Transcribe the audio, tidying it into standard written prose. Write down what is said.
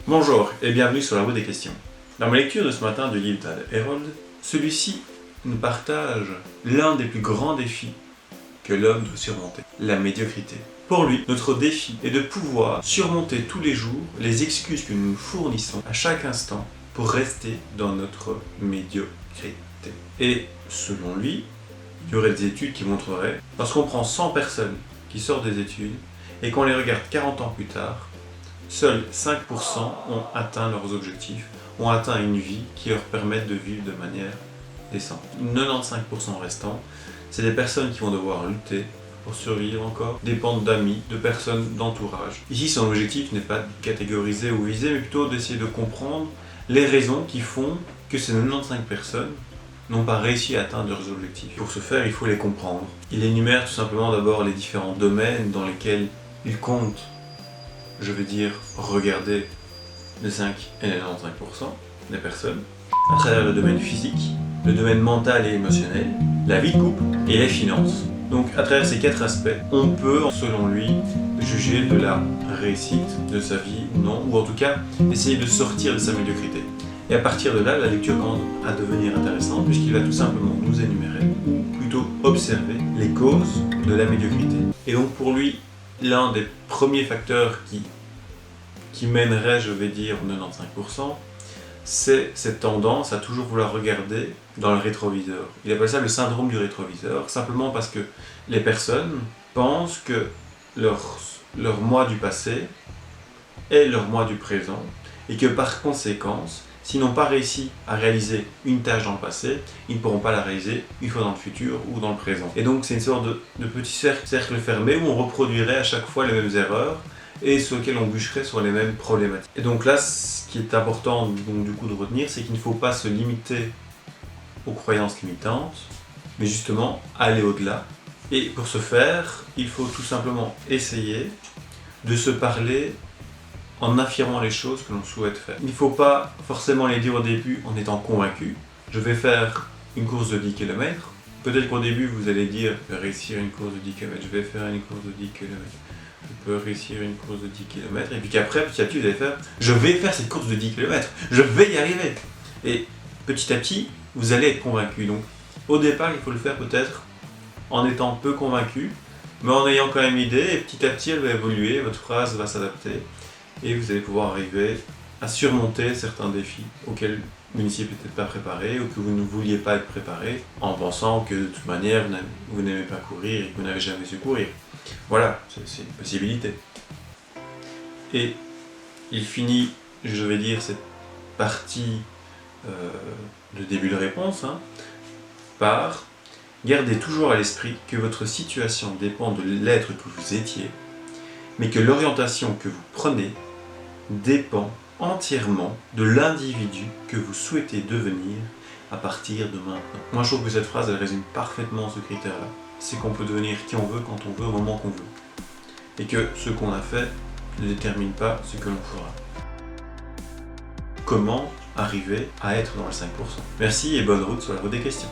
Bonjour et bienvenue sur la roue des questions. Dans ma lecture de ce matin du livre d'Al Herold, celui-ci nous partage l'un des plus grands défis que l'homme doit surmonter, la médiocrité. Pour lui, notre défi est de pouvoir surmonter tous les jours les excuses que nous nous fournissons à chaque instant pour rester dans notre médiocrité. Et selon lui, il y aurait des études qui montreraient, lorsqu'on prend 100 personnes qui sortent des études et qu'on les regarde 40 ans plus tard, seuls 5% ont atteint leurs objectifs, ont atteint une vie qui leur permette de vivre de manière décente. 95% restants, c'est des personnes qui vont devoir lutter pour survivre encore, dépendent d'amis, de personnes d'entourage. Ici, son objectif n'est pas de catégoriser ou viser, mais plutôt d'essayer de comprendre les raisons qui font que ces 95 personnes n'ont pas réussi à atteindre leurs objectifs. Pour ce faire, il faut les comprendre. Il énumère tout simplement d'abord les différents domaines dans lesquels il compte, je veux dire, regarder les 5 et les 95% des personnes, à travers le domaine physique, le domaine mental et émotionnel, la vie de couple et les finances. Donc à travers ces 4 aspects, on peut, selon lui, juger de la réussite de sa vie ou non, ou en tout cas essayer de sortir de sa médiocrité. Et à partir de là, la lecture commence à devenir intéressante puisqu'il va tout simplement nous énumérer, ou plutôt observer, les causes de la médiocrité. Et donc pour lui, l'un des premiers facteurs qui mènerait, je vais dire, 95%, c'est cette tendance à toujours vouloir regarder dans le rétroviseur. Il appelle ça le syndrome du rétroviseur, simplement parce que les personnes pensent que leur moi du passé est leur moi du présent, et que par conséquence, s'ils n'ont pas réussi à réaliser une tâche dans le passé, ils ne pourront pas la réaliser une fois dans le futur ou dans le présent. Et donc c'est une sorte de petit cercle fermé où on reproduirait à chaque fois les mêmes erreurs et sur lesquelles on bûcherait sur les mêmes problématiques. Et donc là, ce qui est important donc, du coup de retenir, c'est qu'il ne faut pas se limiter aux croyances limitantes, mais justement aller au-delà. Et pour ce faire, il faut tout simplement essayer de se parler en affirmant les choses que l'on souhaite faire. Il ne faut pas forcément les dire au début en étant convaincu. Je vais faire une course de 10 km. Peut-être qu'au début vous allez dire je vais réussir une course de 10 km, je vais faire une course de 10 km, je peux réussir une course de 10 km, et puis qu'après, petit à petit, vous allez faire je vais faire cette course de 10 km, je vais y arriver. Et petit à petit, vous allez être convaincu. Donc au départ, il faut le faire peut-être en étant peu convaincu, mais en ayant quand même l'idée, et petit à petit, elle va évoluer, votre phrase va s'adapter. Et vous allez pouvoir arriver à surmonter certains défis auxquels vous n'étiez peut-être pas préparé ou que vous ne vouliez pas être préparé en pensant que de toute manière vous n'aimez pas courir et que vous n'avez jamais su courir. Voilà, c'est une possibilité. Et il finit, je vais dire, cette partie de début de réponse par gardez toujours à l'esprit que votre situation dépend de l'être que vous étiez, mais que l'orientation que vous prenez dépend entièrement de l'individu que vous souhaitez devenir à partir de maintenant. Moi je trouve que cette phrase elle résume parfaitement ce critère-là. C'est qu'on peut devenir qui on veut, quand on veut, au moment qu'on veut. Et que ce qu'on a fait ne détermine pas ce que l'on fera. Comment arriver à être dans le 5%? Merci et bonne route sur la route des questions.